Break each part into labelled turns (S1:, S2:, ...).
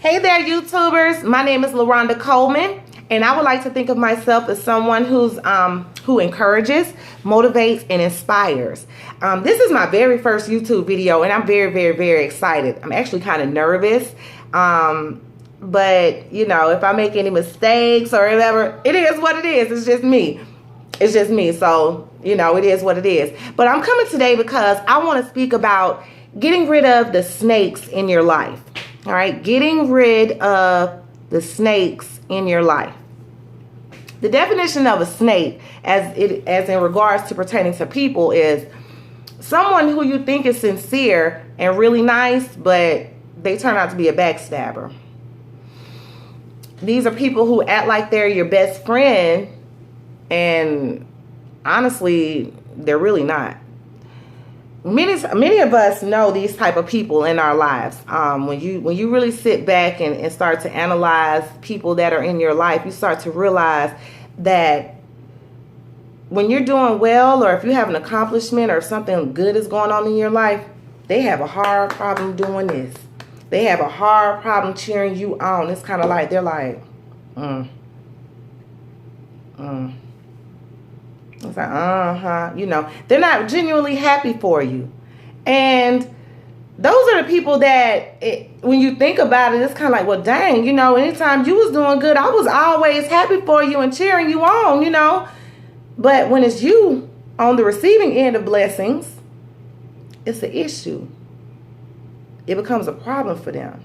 S1: Hey there, YouTubers. My name is LaRonda Coleman, and I would like to think of myself as someone who encourages, motivates, and inspires. This is my very first YouTube video, and I'm very, very, very excited. I'm actually kind of nervous, but you know, if I make any mistakes or whatever, it is what it is. It's just me. It's just me. So, you know, it is what it is. But I'm coming today because I want to speak about getting rid of the snakes in your life. All right, getting rid of the snakes in your life. The definition of a snake, as in regards to pertaining to people, is someone who you think is sincere and really nice, but they turn out to be a backstabber. These are people who act like they're your best friend, and honestly, they're really not. Many of us know these type of people in our lives. When you really sit back and start to analyze people that are in your life, you start to realize that when you're doing well, or if you have an accomplishment or something good is going on in your life, they have a hard problem doing this. They have a hard problem cheering you on. It's kind of like they're like, It's like, you know, they're not genuinely happy for you. And those are the people that, when you think about it, it's kind of like, well, dang, you know, anytime you was doing good, I was always happy for you and cheering you on, you know. But when it's you on the receiving end of blessings, it's an issue. It becomes a problem for them.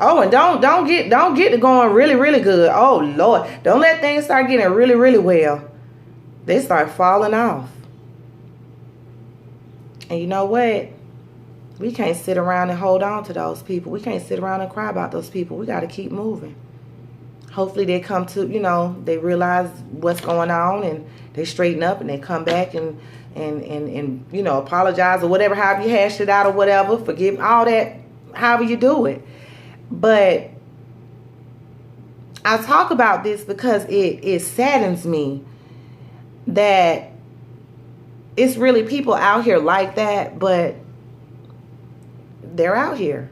S1: Oh, and don't get it going really, really good. Oh, Lord. Don't let things start getting really, really well. They start falling off. And you know what? We can't sit around and hold on to those people. We can't sit around and cry about those people. We got to keep moving. Hopefully they come to, you know, they realize what's going on and they straighten up and they come back and you know, apologize or whatever, however you hash it out or whatever, forgive, all that, however you do it. But I talk about this because it saddens me that it's really people out here like that, but they're out here.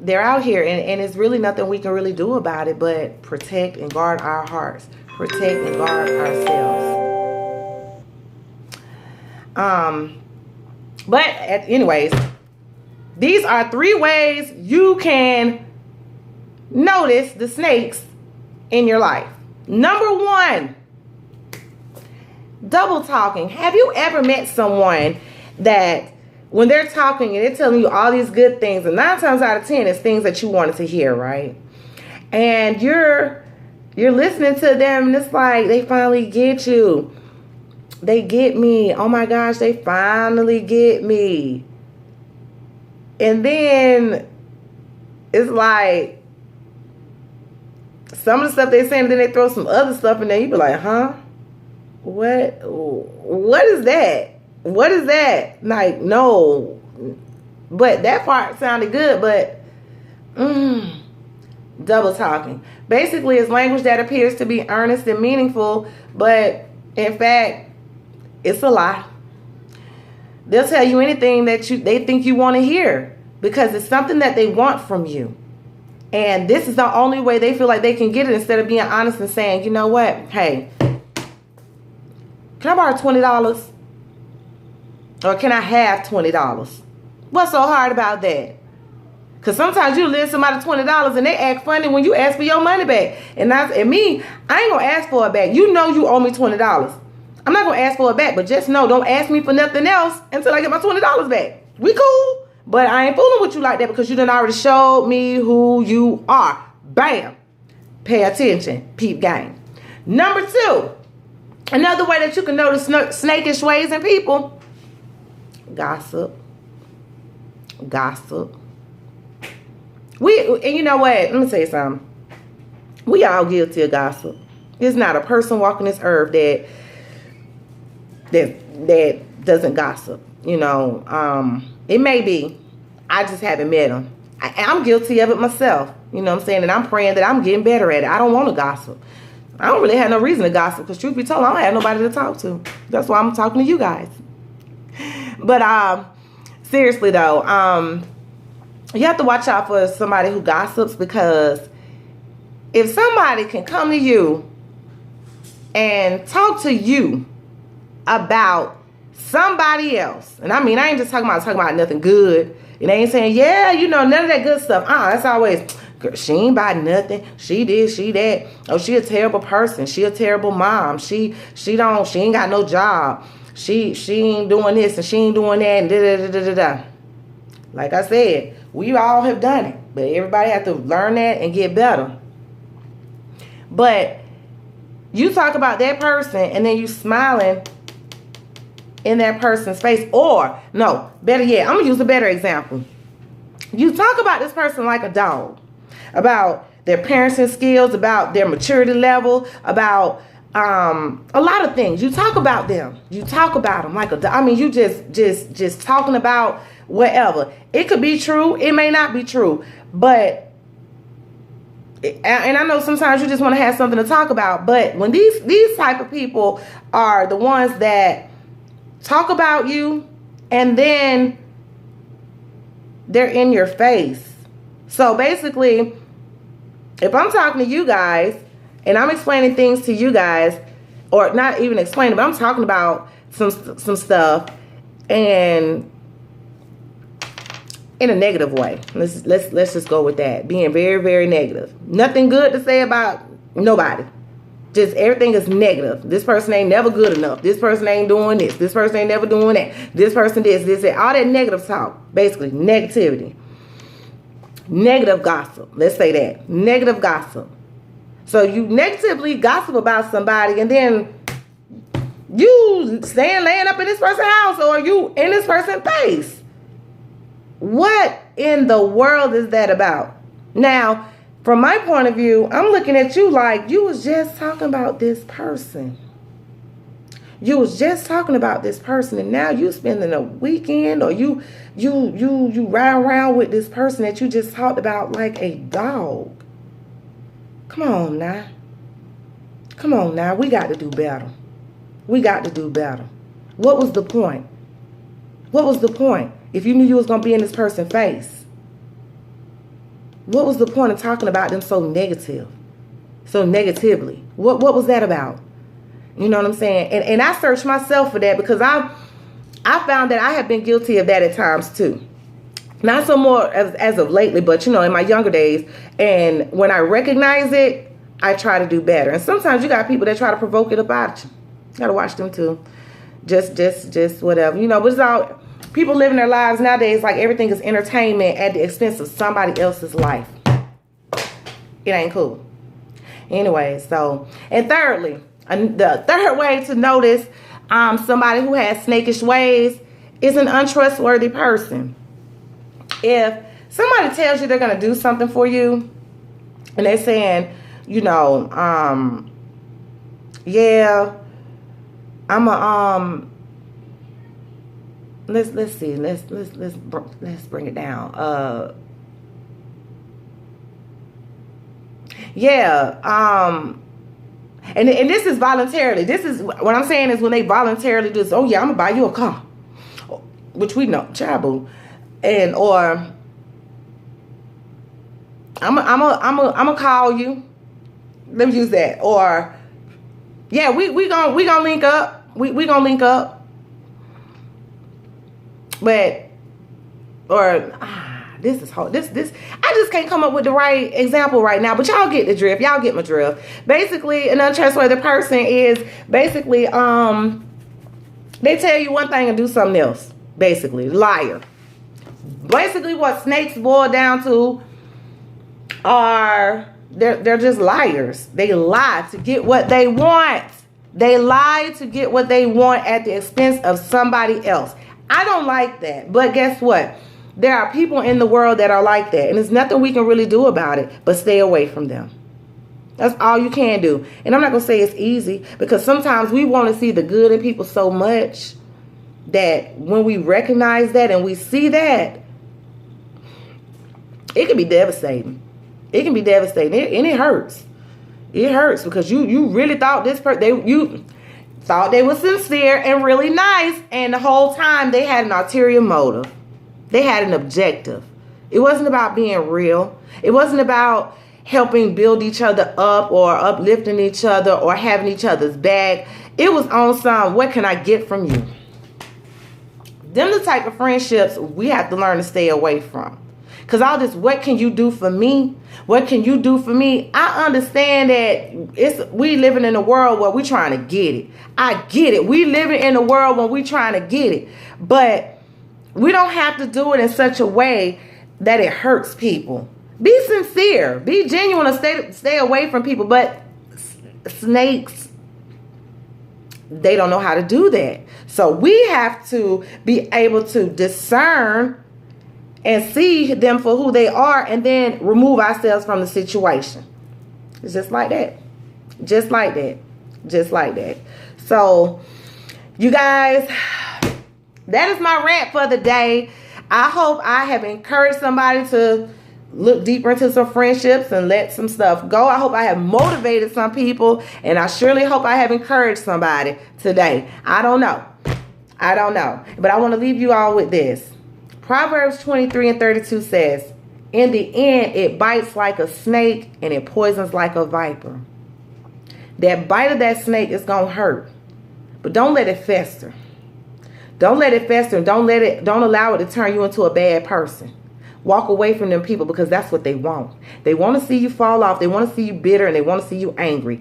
S1: They're out here, and it's really nothing we can really do about it but protect and guard our hearts. Protect and guard ourselves. But anyways, these are 3 ways you can notice the snakes in your life. Number 1, double talking. Have you ever met someone that when they're talking and they're telling you all these good things, and 9 times out of 10 it's things that you wanted to hear, right? And you're listening to them and it's like they finally get you. They get me. Oh my gosh, they finally get me. And then it's like some of the stuff they're saying, and then they throw some other stuff in there. You be like, huh? What is that? What is that? Like, no. But that part sounded good, but double talking. Basically, it's language that appears to be earnest and meaningful, but in fact, it's a lie. They'll tell you anything that they think you want to hear because it's something that they want from you. And this is the only way they feel like they can get it, instead of being honest and saying, you know what? Hey, can I borrow $20? Or can I have $20? What's so hard about that? Because sometimes you lend somebody $20 and they act funny when you ask for your money back. And me, I ain't going to ask for it back. You know you owe me $20. I'm not going to ask for it back, but just know, don't ask me for nothing else until I get my $20 back. We cool, but I ain't fooling with you like that because you done already showed me who you are. Bam. Pay attention. Peep game. Number 2, another way that you can notice snakish ways in people: gossip. Gossip. And you know what? Let me tell you something. We all guilty of gossip. There's not a person walking this earth that doesn't gossip. You know, it may be. I just haven't met them. I'm guilty of it myself. You know what I'm saying? And I'm praying that I'm getting better at it. I don't want to gossip. I don't really have no reason to gossip because, truth be told, I don't have nobody to talk to. That's why I'm talking to you guys. But seriously though, you have to watch out for somebody who gossips, because if somebody can come to you and talk to you about somebody else, and I mean, I ain't just talking about nothing good. And they ain't saying, yeah, you know, none of that good stuff. That's always, girl, she ain't buy nothing. She did, she that. Oh, she a terrible person. She a terrible mom. She ain't got no job. She ain't doing this and she ain't doing that and da-da-da-da-da. Like I said, we all have done it, but everybody have to learn that and get better. But you talk about that person and then you smiling in that person's face. Or, no, better yet, I'm going to use a better example. You talk about this person like a dog, about their parenting skills, about their maturity level, about a lot of things. You talk about them. You talk about them like a dog. I mean, you just talking about whatever. It could be true. It may not be true. But, and I know sometimes you just want to have something to talk about. But when these type of people are the ones that talk about you and then they're in your face. So basically, if I'm talking to you guys and I'm explaining things to you guys, or not even explaining, but I'm talking about some stuff and in a negative way. Let's just go with that. Being very, very negative. Nothing good to say about nobody. Just everything is negative. This person ain't never good enough. This person ain't doing this. This person ain't never doing that. This person this, that. All that negative talk. Basically, negativity. Negative gossip. Let's say that. Negative gossip. So you negatively gossip about somebody and then you laying up in this person's house or you in this person's face. What in the world is that about? Now, from my point of view, I'm looking at you like you was just talking about this person. You was just talking about this person, and now you spending a weekend, or you ride around with this person that you just talked about like a dog. Come on now. Come on now. We got to do better. We got to do better. What was the point? What was the point? If you knew you was going to be in this person's face. What was the point of talking about them so negative? So negatively? What was that about? You know what I'm saying? And I searched myself for that, because I found that I have been guilty of that at times too. Not so more as of lately, but you know, in my younger days. And when I recognize it, I try to do better. And sometimes you got people that try to provoke it about you. You gotta watch them too. Just whatever. You know, but it's all people living their lives nowadays like everything is entertainment at the expense of somebody else's life. It ain't cool. Anyway, so, and thirdly, the third way to notice somebody who has snakish ways is an untrustworthy person. If somebody tells you they're going to do something for you and they're saying, you know, yeah, I'm a, let's see, let's bring it down. And this is voluntarily. This is what I'm saying is when they voluntarily do this. Oh yeah, I'm gonna buy you a car, which we know, chabu, and or I'm gonna call you. Let me use that. Or yeah, we gonna link up. We gonna link up. But this is hard. This I just can't come up with the right example right now, but y'all get the drift. Y'all get my drift. Basically, an untrustworthy person is basically they tell you one thing and do something else. Basically, liar. Basically, what snakes boil down to are they're just liars. They lie to get what they want. They lie to get what they want at the expense of somebody else. I don't like that, but guess what? There are people in the world that are like that, and there's nothing we can really do about it but stay away from them. That's all you can do. And I'm not going to say it's easy, because sometimes we want to see the good in people so much that when we recognize that and we see that, it can be devastating. It can be devastating, and it hurts. It hurts because you really thought this person, you thought they were sincere and really nice, and the whole time they had an ulterior motive. They had an objective. It wasn't about being real. It wasn't about helping build each other up or uplifting each other or having each other's back. It was on some, what can I get from you? Them the type of friendships we have to learn to stay away from. Because all this, what can you do for me? What can you do for me? I understand that we living in a world where we trying to get it. I get it. We living in a world where we trying to get it. But we don't have to do it in such a way that it hurts people. Be sincere. Be genuine and stay away from people. But snakes, they don't know how to do that. So we have to be able to discern and see them for who they are and then remove ourselves from the situation. It's just like that. Just like that. Just like that. So, you guys, that is my rant for the day. I hope I have encouraged somebody to look deeper into some friendships and let some stuff go. I hope I have motivated some people, and I surely hope I have encouraged somebody today. I don't know. I don't know. But I want to leave you all with this. Proverbs 23:32 says, in the end, it bites like a snake and it poisons like a viper. That bite of that snake is going to hurt. But don't let it fester. Don't let it fester. Don't allow it to turn you into a bad person. Walk away from them people because that's what they want. They want to see you fall off. They want to see you bitter and they want to see you angry.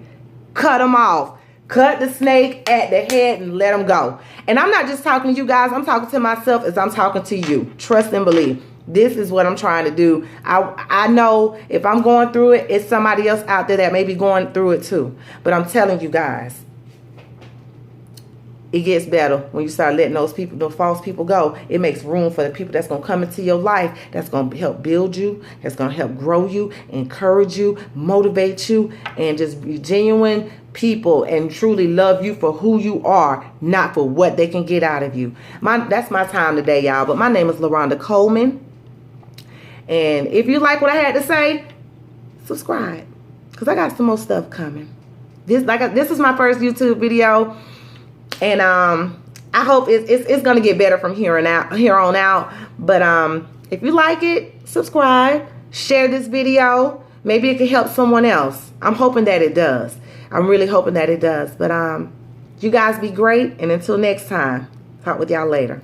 S1: Cut them off. Cut the snake at the head and let them go. And I'm not just talking to you guys. I'm talking to myself as I'm talking to you. Trust and believe. This is what I'm trying to do. I know if I'm going through it, it's somebody else out there that may be going through it too. But I'm telling you guys, it gets better when you start letting those people, those false people go. It makes room for the people that's going to come into your life, that's going to help build you, that's going to help grow you, encourage you, motivate you, and just be genuine people and truly love you for who you are, not for what they can get out of you. That's my time today, y'all. But my name is LaRonda Coleman. And if you like what I had to say, subscribe, because I got some more stuff coming. This is my first YouTube video. And I hope it's going to get better from here on out. But if you like it, subscribe, share this video. Maybe it can help someone else. I'm hoping that it does. I'm really hoping that it does. But you guys be great. And until next time, talk with y'all later.